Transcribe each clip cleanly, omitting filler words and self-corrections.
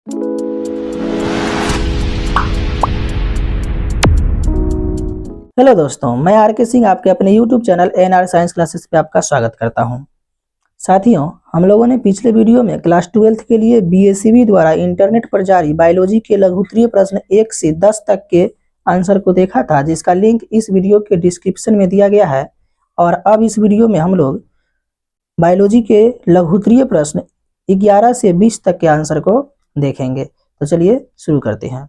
Hello दोस्तों, मैं are के सिंह आपके अपने YouTube channel NR science classes पे आपका स्वागत करता हूं। साथियों, हम लोगों ने पिछले वीडियो में क्लास 12th के लिए BACB द्वारा इंटरनेट पर जारी बायोलॉजी के लघुत्तरीय प्रश्न 1 से 10 तक के आंसर को देखा था, जिसका लिंक इस वीडियो के डिस्क्रिप्शन में दिया गया है। और अब इस वीडियो में हम लोग बायोलॉजी के लघुत्तरीय प्रश्न 11 से 20 तक के आंसर को देखेंगे। तो चलिए शुरू करते हैं।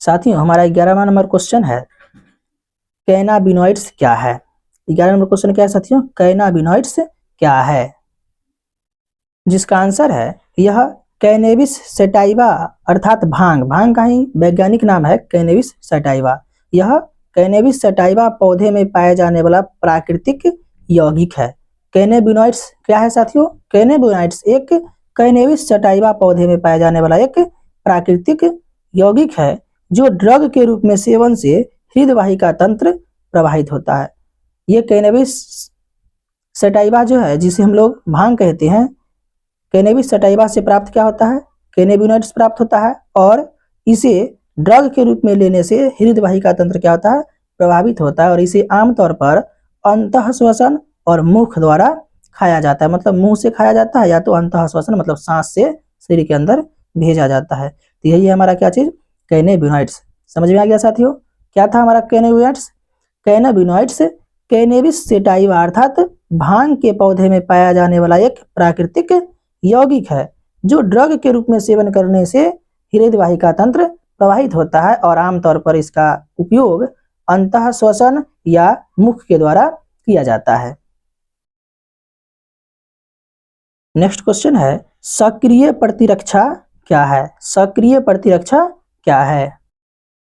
साथियों, हमारा 11वां नंबर क्वेश्चन है, कैनाबिनॉइड्स क्या है। 11 नंबर क्वेश्चन क्या है साथियों? कैनाबिनॉइड्स क्या है, जिसका आंसर है यह कैनेबिस सैटाइवा अर्थात भांग का ही वैज्ञानिक नाम है कैनेबिस सैटाइवा। यह कैनेबिस सैटाइवा पौधे में पाया जाने वाला प्राकृतिक यौगिक है। कैनेबिनॉइड्स क्या है साथियों? कैनेबिनॉइड्स एक कैनेबिस सैटाइवा पौधे में पाया जाने वाला एक प्राकृतिक यौगिक है, जो ड्रग के रूप में सेवन से हृदय वाहिका तंत्र प्रभावित होता है। ये कैनेबिस सैटाइवा जो है, जिसे हम लोग भांग कहते हैं, कैनेबिस सैटाइवा से प्राप्त क्या होता है? कैनेबिनॉइड्स प्राप्त होता है, और इसे ड्रग के रूप में लेने से हृदय वाहिका तंत्र क्या होता है? प्रभावित होता है। और इसे आमतौर पर अंतःश्वसन और मुख द्वारा खाया जाता है, मतलब मुंह से खाया जाता है, या तो अंतःश्वसन मतलब सांस से शरीर के अंदर भेजा जाता है। तो यही है हमारा क्या चीज? कैनेबिनॉइड्स। समझ में आ गया साथियों? क्या था हमारा कैनेबिनॉइड्स? कैनाबिनॉइड्स कैनेबिस सैटाइवा अर्थात भांग के पौधे में पाया जाने वाला एक प्राकृतिक यौगिक है, जो ड्रग के रूप में सेवन करने से हृदय वाहिका तंत्र प्रभावित होता है, और आमतौर पर इसका उपयोग अंतःश्वसन या मुख के द्वारा किया जाता है। नेक्स्ट क्वेश्चन है, सक्रिय प्रतिरक्षा क्या है। सक्रिय प्रतिरक्षा क्या है,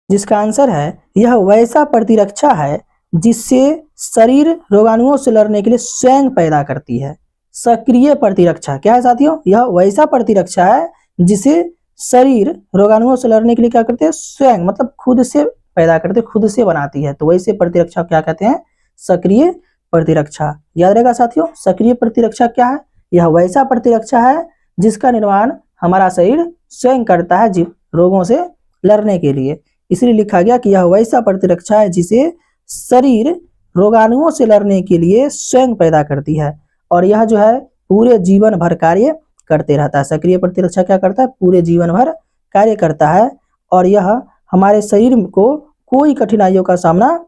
जिसका आंसर है यह वैसा प्रतिरक्षा है जिससे शरीर रोगाणुओं से लड़ने के लिए स्वयं पैदा करती है। सक्रिय प्रतिरक्षा क्या है साथियों? यह वैसा प्रतिरक्षा है जिसे शरीर रोगाणुओं से लड़ने के लिए क्या करते हैं? स्वयं मतलब खुद से पैदा करते, खुद से बनाती है। तो वैसे प्रतिरक्षा क्या कहते हैं? सक्रिय प्रतिरक्षा। याद रहेगा साथियों, सक्रिय प्रतिरक्षा क्या है? यह वैसा प्रतिरक्षा है जिसका निर्माण हमारा शरीर स्वयं करता है रोगों से लड़ने के लिए। इसलिए लिखा गया कि यह वैसा प्रतिरक्षा है जिसे शरीर रोगाणुओं से लड़ने के लिए स्वयं पैदा करती है, और यह जो है पूरे जीवन भर कार्य करते रहता है। सक्रिय प्रतिरक्षा क्या करता है? पूरे जीवन भर कार्य करता है, और यह हमारे शरीर को कोई कठिनाइयों का सामना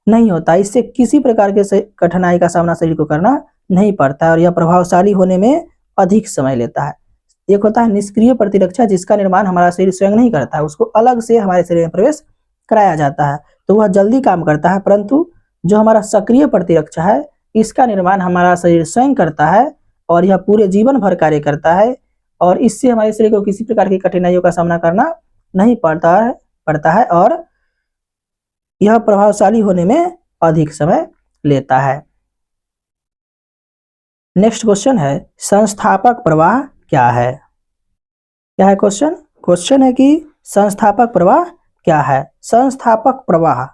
नहीं होता। इससे किसी प्रकार के कठिनाई का सामना शरीर को करना नहीं पड़ता है, और यह प्रभावशाली होने में अधिक समय लेता है। एक होता है निष्क्रिय प्रतिरक्षा, जिसका निर्माण हमारा शरीर स्वयं नहीं करता है, उसको अलग से हमारे शरीर में प्रवेश कराया जाता है, तो वह जल्दी काम करता है। परंतु जो हमारा सक्रिय प्रतिरक्षा है, इसका निर्माण हमारा शरीर स्वयं करता है, और यह पूरे जीवन भर कार्य करता है, और इससे हमारे शरीर को किसी प्रकार की कठिनाइयों का सामना करना नहीं पड़ता है, और यह प्रभावशाली होने में अधिक समय लेता है। नेक्स्ट क्वेश्चन है, संस्थापक प्रवाह क्या है। क्या है क्वेश्चन? क्वेश्चन है कि संस्थापक प्रवाह क्या है। संस्थापक प्रवाह,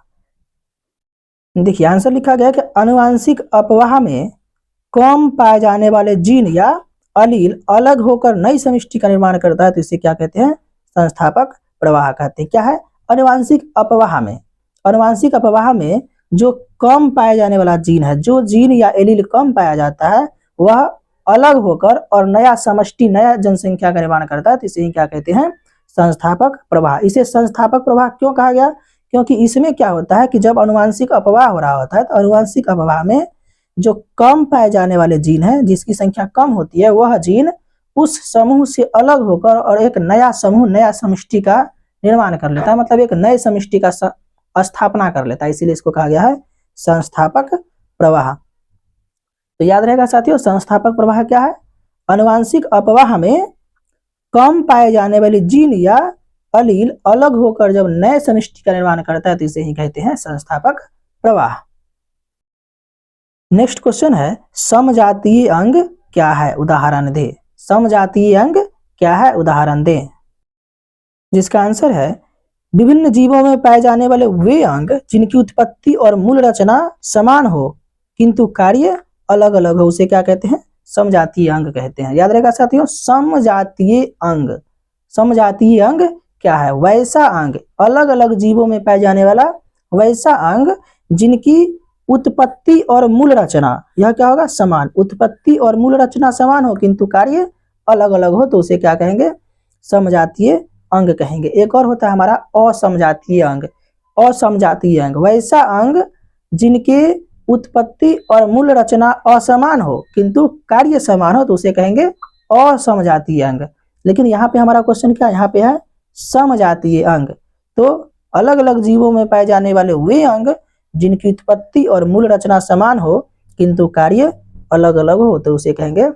देखिए आंसर लिखा गया कि आनुवांशिक अपवाह में कम पाए जाने वाले जीन या अलील अलग होकर नई समष्टि का निर्माण करता है, तो इसे क्या कहते हैं? संस्थापक प्रवाह कहते हैं। क्या है? आनुवांशिक अपवाह में, आनुवांशिक अपवाह में जो कम पाए जाने वाला जीन है, जो जीन या एलील कम पाया जाता है, वह अलग होकर और नया समष्टि, नया जनसंख्या का निर्माण करता है, तो इसे क्या कहते हैं? संस्थापक प्रवाह। इसे संस्थापक प्रवाह क्यों कहा गया? क्योंकि इसमें क्या होता है कि जब आनुवांशिक अपवाह हो रहा होता है, तो आनुवांशिक अपवाह में जो कम पाए जाने वाले जीन है, जिसकी संख्या कम होती है, वह जीन उस समूह से अलग होकर और एक नया समूह, नया समष्टि का निर्माण कर लेता है, मतलब एक नए समष्टि का स्थापना कर लेता है। इसीलिए इसको कहा गया है संस्थापक प्रवाह। तो याद रहेगा साथियों, संस्थापक प्रवाह क्या है? आनुवांशिक अपवाह में कम पाए जाने वाली जीन या अलील अलग होकर जब नए समष्टि का निर्माण करता है, तो इसे ही कहते हैं संस्थापक प्रवाह। नेक्स्ट क्वेश्चन है, समजातीय अंग क्या है? उदाहरण दे। समजातीय अंग क्या है? उदाहरण दे। जिसका आंसर है विभिन्न जीवों में पाए जाने वाले वे अंग जिनकी उत्पत्ति और मूल रचना समान हो किंतु कार्य अलग अलग हो, उसे क्या कहते हैं? समजातीय अंग कहते हैं। याद रहेगा साथियों, समजातीय अंग, समजातीय अंग क्या है? वैसा अंग, अलग अलग जीवों में पाए जाने वाला वैसा अंग जिनकी उत्पत्ति और मूल रचना, यह क्या होगा? समान। उत्पत्ति और मूल रचना समान हो किंतु कार्य अलग अलग हो तो उसे क्या कहेंगे? समजातीय अंग कहेंगे। एक और होता है हमारा असमजातीय अंग। असमजातीय अंग वैसा अंग जिनके उत्पत्ति और मूल रचना असमान हो किंतु कार्य समान हो तो उसे कहेंगे असमजातीय अंग। लेकिन यहाँ पे हमारा क्वेश्चन क्या है? यहाँ पे है समजातीय अंग। तो अलग अलग जीवों में पाए जाने वाले वे अंग जिनकी उत्पत्ति और मूल रचना समान हो किंतु कार्य अलग अलग हो तो उसे कहेंगे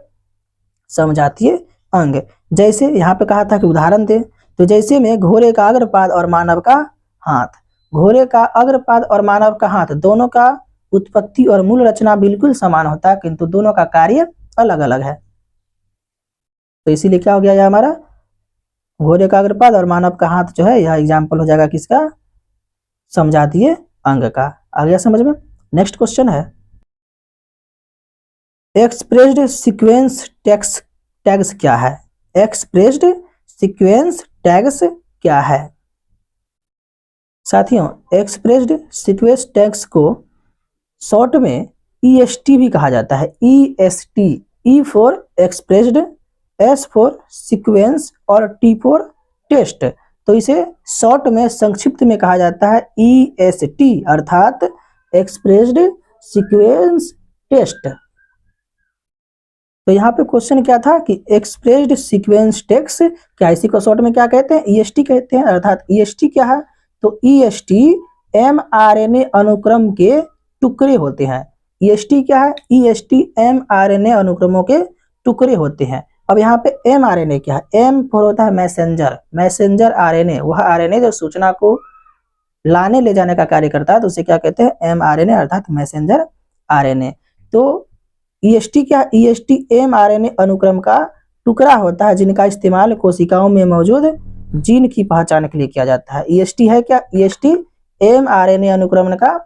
समजातीय अंग। जैसे यहाँ पे कहा था कि उदाहरण दे, तो जैसे में घोड़े का अग्रपाद और मानव का हाथ। घोड़े का अग्रपाद और मानव का हाथ दोनों का उत्पत्ति और मूल रचना बिल्कुल समान होता है किंतु दोनों का कार्य अलग अलग है। तो इसीलिए क्या हो गया? यह हमारा घोड़े का अग्रपाद और मानव का हाथ जो है यह एग्जाम्पल हो जाएगा किसका? समजातीय अंग का। आ गया समझ में? नेक्स्ट क्वेश्चन है एक्सप्रेस्ड सीक्वेंस टैग्स क्या है? एक्सप्रेस्ड सीक्वेंस टैग्स क्या है? साथियों, एक्सप्रेस्ड सीक्वेंस टैग्स को शॉर्ट में EST भी कहा जाता है। EST, E for expressed, S for sequence और T फॉर टेस्ट। तो इसे शॉर्ट में संक्षिप्त में कहा जाता है EST अर्थात एक्सप्रेस्ड सीक्वेंस टेस्ट। तो यहाँ पे क्वेश्चन क्या था कि एक्सप्रेस्ड सीक्वेंस टेक्स क्या, इसी को शॉर्ट में क्या कहते हैं? EST कहते हैं। अर्थात EST क्या है? तो EST mRNA अनुक्रम के टुकड़े होते हैं। EST क्या है? EST mRNA अनुक्रमों के टुकड़े होते हैं। अब यहाँ पे mRNA क्या है? M फॉर होता है मैसेंजर, मैसेंजर RNA, वह RNA जो सूचना को लाने ले जाने का कार्य करता है तो उसे क्या कहते हैं? mRNA अर्थात मैसेंजर RNA। तो EST क्या? EST mRNA अनुक्रम का टुकड़ा होता है जिनका इस्तेमाल कोशिकाओं में मौजूद जीन की पहचान के लिए किया जाता है। EST है क्या? EST mRNA अनुक्रमण का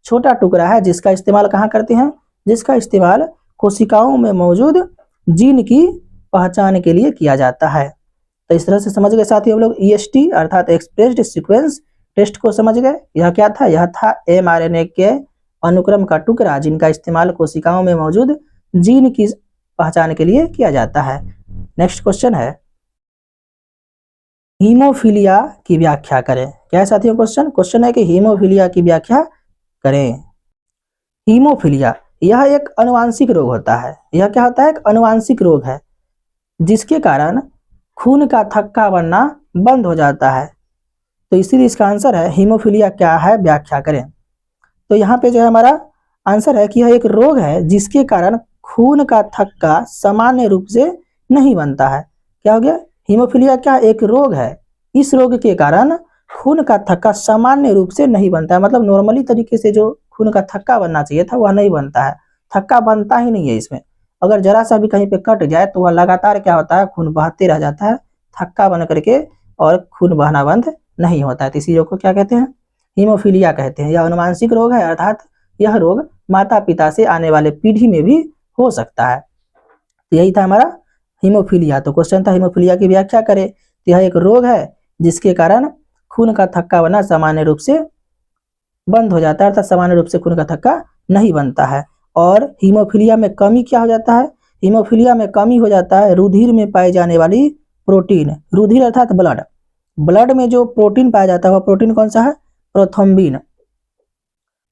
छोटा टुकड़ा है जिसका इस्तेमाल कहाँ करते हैं? जिसका इस्तेमाल कोशिकाओं में मौजूद जीन की पहचान के लिए किया जाता है। तो इस तरह से समझ गए साथी हम लोग EST अर्थात एक्सप्रेस्ड सीक्वेंस टेस्ट को समझ गए। यह क्या था? यह था mRNA के अनुक्रम का टुकड़ा जिनका इस्तेमाल कोशिकाओं में मौजूद जीन की पहचान के लिए किया जाता है। नेक्स्ट क्वेश्चन है हीमोफीलिया की व्याख्या करें। क्या है साथियों क्वेश्चन? क्वेश्चन है कि हीमोफीलिया की व्याख्या करें। हीमोफीलिया यह एक अनुवांशिक रोग होता है। यह क्या होता है? एक अनुवांशिक रोग है जिसके कारण खून का थक्का बनना बंद हो जाता है। तो इसीलिए इसका आंसर है हीमोफीलिया क्या है, व्याख्या करें। तो यहाँ पे जो है हमारा आंसर है कि यह एक रोग है जिसके कारण खून का थक्का सामान्य रूप से नहीं बनता है। क्या हो गया? हीमोफीलिया क्या? एक रोग है। इस रोग के कारण खून का थक्का सामान्य रूप से नहीं बनता है, मतलब नॉर्मली तरीके से जो खून का थक्का बनना चाहिए था वह नहीं बनता है। थक्का बनता ही नहीं है इसमें। अगर जरा सा भी कहीं पे कट जाए तो वह लगातार क्या होता है? खून बहते रह जाता है, थक्का बन करके, और खून बहना बंद नहीं होता है। तो इसी रोग को क्या कहते हैं? हीमोफीलिया कहते हैं। यह अनुवांशिक रोग है अर्थात यह रोग माता पिता से आने वाले पीढ़ी में भी हो सकता है। तो यही था हमारा हीमोफीलिया। तो क्वेश्चन था हीमोफीलिया की व्याख्या करें। तो यह एक रोग है जिसके कारण खून का थक्का बनना सामान्य रूप से बंद हो जाता है, अर्थात सामान्य रूप से खून का थक्का नहीं बनता है। और हीमोफीलिया में कमी क्या हो जाता है? हीमोफीलिया में कमी हो जाता है रुधिर में पाई जाने वाली प्रोटीन। रुधिर अर्थात ब्लड, ब्लड में जो प्रोटीन पाया जाता है वह प्रोटीन कौन सा है? प्रोथ्रोम्बिन।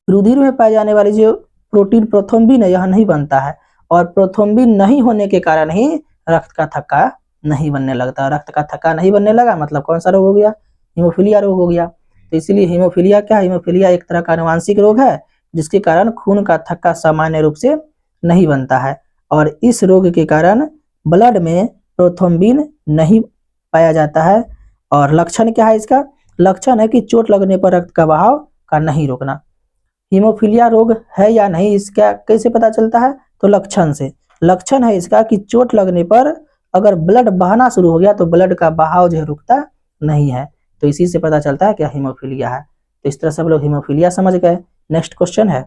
रुधिर में पाई जाने वाली जो प्रोटीन प्रोथ्रोम्बिन है यह नहीं बनता है, और प्रोथ्रोम्बिन नहीं होने के कारण ही रक्त का थक्का नहीं बनने लगता। रक्त का थक्का नहीं बनने लगा मतलब कौन सा रोग हो गया? हीमोफीलिया रोग हो गया। तो इसीलिए हीमोफीलिया क्या? हीमोफीलिया एक तरह का अनुवांशिक रोग है जिसके कारण खून का थक्का सामान्य रूप से नहीं बनता है, और इस रोग के कारण ब्लड में प्रोथ्रोम्बिन नहीं पाया जाता है। और लक्षण क्या है इसका? लक्षण है कि चोट लगने पर रक्त का बहाव का नहीं रोकना। हीमोफीलिया रोग है या नहीं इसका कैसे पता चलता है? तो लक्षण से। लक्षण है इसका कि चोट लगने पर अगर ब्लड बहना शुरू हो गया तो ब्लड का बहाव जो है रुकता नहीं है। तो इसी से पता चलता है कि हीमोफीलिया है। तो इस तरह से हम लोग हीमोफीलिया समझ गए। नेक्स्ट क्वेश्चन है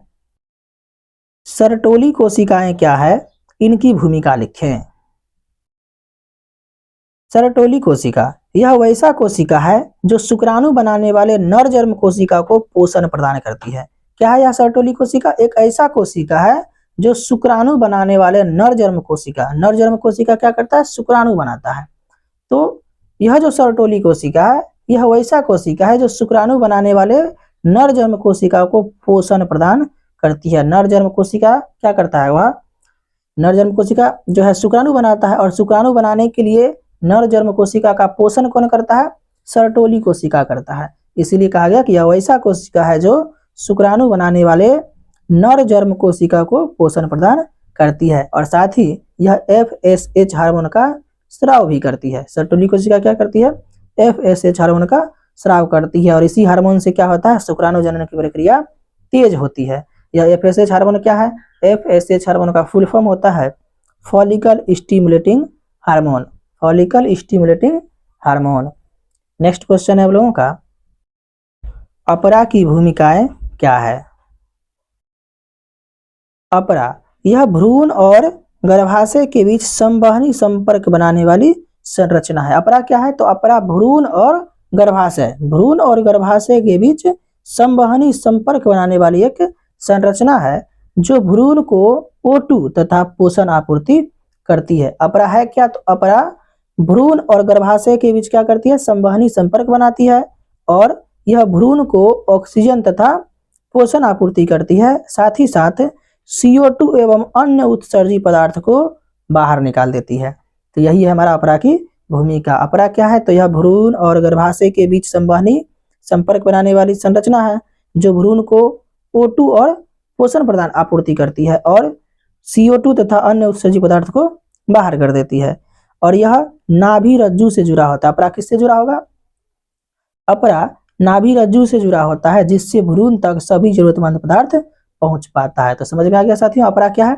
सर्टोली कोशिकाएं क्या है, इनकी भूमिका लिखें। सर्टोली कोशिका यह वैसा कोशिका है जो शुक्राणु बनाने वाले नर जर्म कोशिका को पोषण प्रदान करती है। क्या है यह सर्टोली कोशिका? एक ऐसा कोशिका है जो शुक्राणु बनाने वाले नर जर्म कोशिका क्या करता है? शुक्राणु बनाता है। तो यह जो सर्टोली कोशिका है, यह वैसा कोशिका है जो शुक्राणु बनाने वाले नर जर्म कोशिका को पोषण प्रदान करती है। नर जर्म कोशिका क्या करता है? वह नर जर्म कोशिका जो है शुक्राणु बनाता है, और शुक्राणु बनाने के लिए नर जर्म कोशिका का पोषण कौन करता है? सर्टोली कोशिका करता है। इसीलिए कहा गया कि यह वैसा कोशिका है जो शुक्राणु बनाने वाले नर जर्म कोशिका को पोषण प्रदान करती है, और साथ ही यह FSH हार्मोन का स्राव भी करती है। सर्टोली कोशिका क्या करती है? FSH हार्मोन का स्राव करती है, और इसी हार्मोन से क्या होता है? शुक्राणु जनन की प्रक्रिया तेज होती है। यह FSH हार्मोन क्या है? FSH हार्मोन का फुल फॉर्म होता है follicle stimulating hormone. Follicle stimulating hormone. Next question है आप लोगों का, अपरा की भूमिकाएं क्या है? अपरा यह भ्रूण और गर्भाशय के बीच संवहनी संपर्क बनाने वाली संरचना है। अपरा क्या है? तो अपरा भ्रूण और गर्भाशय के बीच संवहनी संपर्क बनाने वाली एक संरचना है जो भ्रूण को O2 तथा पोषण आपूर्ति करती है। अपरा है क्या? तो अपरा भ्रूण और गर्भाशय के बीच क्या करती है? संवहनी संपर्क बनाती है, और यह भ्रूण को ऑक्सीजन तथा पोषण आपूर्ति करती है। साथ ही साथ CO2 एवं अन्य उत्सर्जी पदार्थ को बाहर निकाल देती है। तो यही है हमारा अपरा की भूमिका। अपरा क्या है? तो यह भ्रूण और गर्भाशय के बीच संवहनी संपर्क बनाने वाली संरचना है जो भ्रूण को O2 और पोषण प्रदान आपूर्ति करती है, और CO2 तथा अन्य उत्सर्जी पदार्थ को बाहर कर देती है। और यह नाभि रज्जु से जुड़ा होता है। अपरा किससे जुड़ा होगा? अपरा नाभि रज्जु से जुड़ा होता है, जिससे भ्रूण तक सभी जरूरतमंद पदार्थ पहुंच पाता है। तो समझ में आ गया साथियों अपरा क्या है?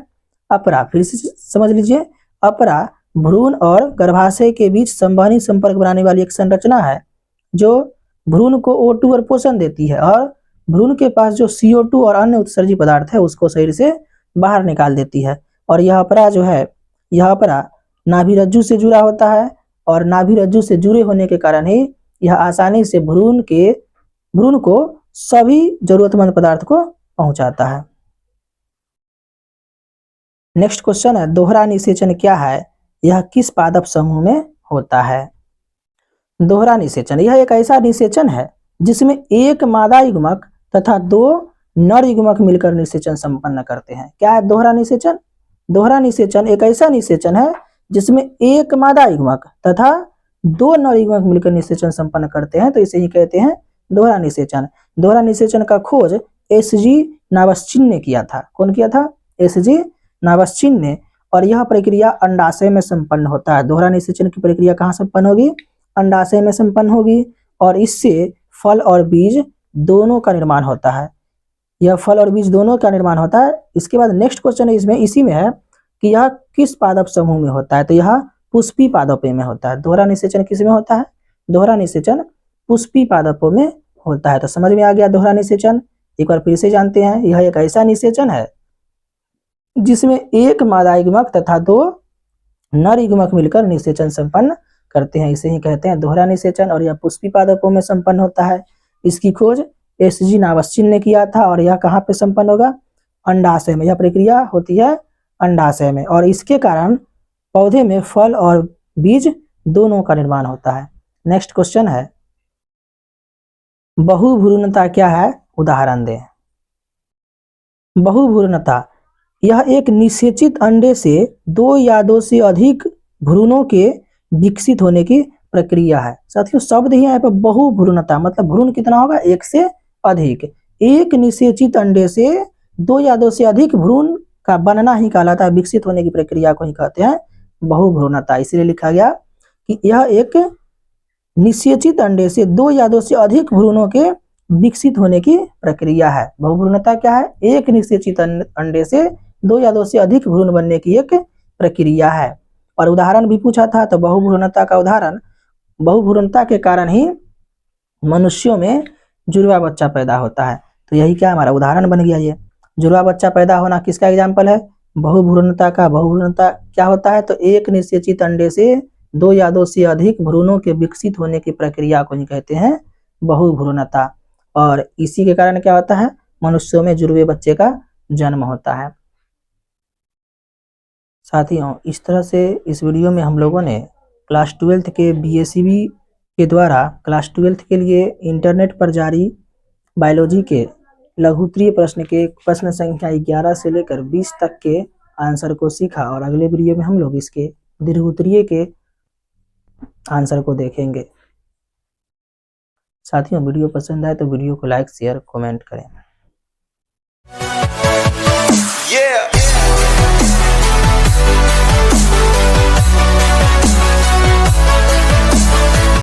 अपरा फिर से समझ लीजिए, अपरा भ्रूण और गर्भाशय के बीच संवहनी संपर्क बनाने वाली एक संरचना है जो भ्रूण को O2 और पोषण देती है, और भ्रूण के पास जो CO2 और अन्य उत्सर्जी पदार्थ है उसको शरीर से बाहर निकाल देती है। और यह अपरा जो है, यह अपरा नाभि रज्जु से जुड़ा होता है, और नाभि रज्जु से जुड़े होने के कारण ही यह आसानी से भ्रूण को सभी जरूरतमंद पदार्थ को पहुंचाता है। नेक्स्ट क्वेश्चन है, दोहरा निषेचन क्या है? यह किस पादप समूह में होता है? दोहरा निषेचन यह एक ऐसा निषेचन है जिसमें एक मादा युग्मक तथा 2 नर युग्मक मिलकर निषेचन संपन्न करते हैं। क्या है दोहरा निषेचन? दोहरा निषेचन एक ऐसा निषेचन है जिसमें एक मादा युग्मक तथा 2 नर युग्मक मिलकर निषेचन संपन्न करते हैं, तो इसे ही कहते हैं दोहरा निषेचन। दोहरा निषेचन का खोज SG नावस्चिन ने किया था। कौन किया था? SG नावस्चिन ने। और यह प्रक्रिया अंडाशय में संपन्न होता है। दोहरा निषेचन की प्रक्रिया कहाँ संपन्न होगी? अंडाशय में संपन्न होगी, और इससे फल और बीज दोनों का निर्माण होता है। यह फल और बीज दोनों का निर्माण होता है। इसके बाद नेक्स्ट क्वेश्चन इसमें इसी में है कि यह किस पादप समूह में होता है? तो यह पुष्पी पादपों में होता है। दोहरा निषेचन किस में होता है? दोहरा निषेचन पुष्पी पादपों में होता है। तो समझ में आ गया दोहरा निषेचन। एक बार फिर से जानते हैं, यह एक ऐसा निषेचन है जिसमें एक मादा युग्मक तथा 2 नर युग्मक मिलकर निषेचन संपन्न करते हैं। इसे ही कहते हैं दोहरा निषेचन, और यह पुष्पी पादपों में संपन्न होता है। इसकी खोज SG नावस्चिन ने किया था, और यह कहाँ पे संपन्न होगा? अंडाशय में। यह प्रक्रिया होती है अंडाशय में, और इसके कारण पौधे में फल और बीज दोनों का निर्माण होता है। नेक्स्ट क्वेश्चन है, बहुभ्रूणता क्या है? उदाहरण दें। बहुभ्रूणता यह एक निषेचित अंडे से 2 या 2 से अधिक भ्रूणों के विकसित होने की प्रक्रिया है। साथियों शब्द ही यहाँ पर बहुभ्रूणता, मतलब भ्रूण कितना होगा? 1 से अधिक। एक निषेचित अंडे से 2 या 2 से अधिक भ्रूण का बनना ही कहलाता है। विकसित होने की प्रक्रिया को ही कहते हैं बहुभ्रूणता। इसलिए लिखा गया कि यह एक निषेचित अंडे से 2 या 2 से अधिक भ्रूणों के विकसित होने की प्रक्रिया है। बहुभ्रूणता क्या है? एक निषेचित अंडे से 2 या 2 से अधिक भ्रूण बनने की एक प्रक्रिया है। और उदाहरण भी पूछा था, तो बहुभ्रूणता का उदाहरण, बहुभ्रूणता के कारण ही मनुष्यों में जुड़वा बच्चा पैदा होता है। तो यही क्या हमारा उदाहरण बन गया। ये जुड़वा बच्चा पैदा होना किसका एग्जाम्पल है? बहुभ्रूणता का। बहुभ्रूणता क्या होता है? तो एक निषेचित अंडे से दो या दो से अधिक भ्रूणों के विकसित होने की प्रक्रिया को ही कहते हैं बहुभ्रूणता। और इसी के कारण क्या होता है, मनुष्यों में जुड़वे बच्चे का जन्म होता है। साथियों, इस तरह से इस वीडियो में हम लोगों ने क्लास 12th के बीएसईबी के द्वारा क्लास 12th के लिए इंटरनेट पर जारी बायोलॉजी के लघुत्तरीय प्रश्न के प्रश्न संख्या 11 से लेकर 20 तक के आंसर को सीखा, और अगले वीडियो में हम लोग इसके दीर्घोत्तरीय के आंसर को देखेंगे। साथियों, वीडियो पसंद आए तो वीडियो को लाइक शेयर कमेंट करें।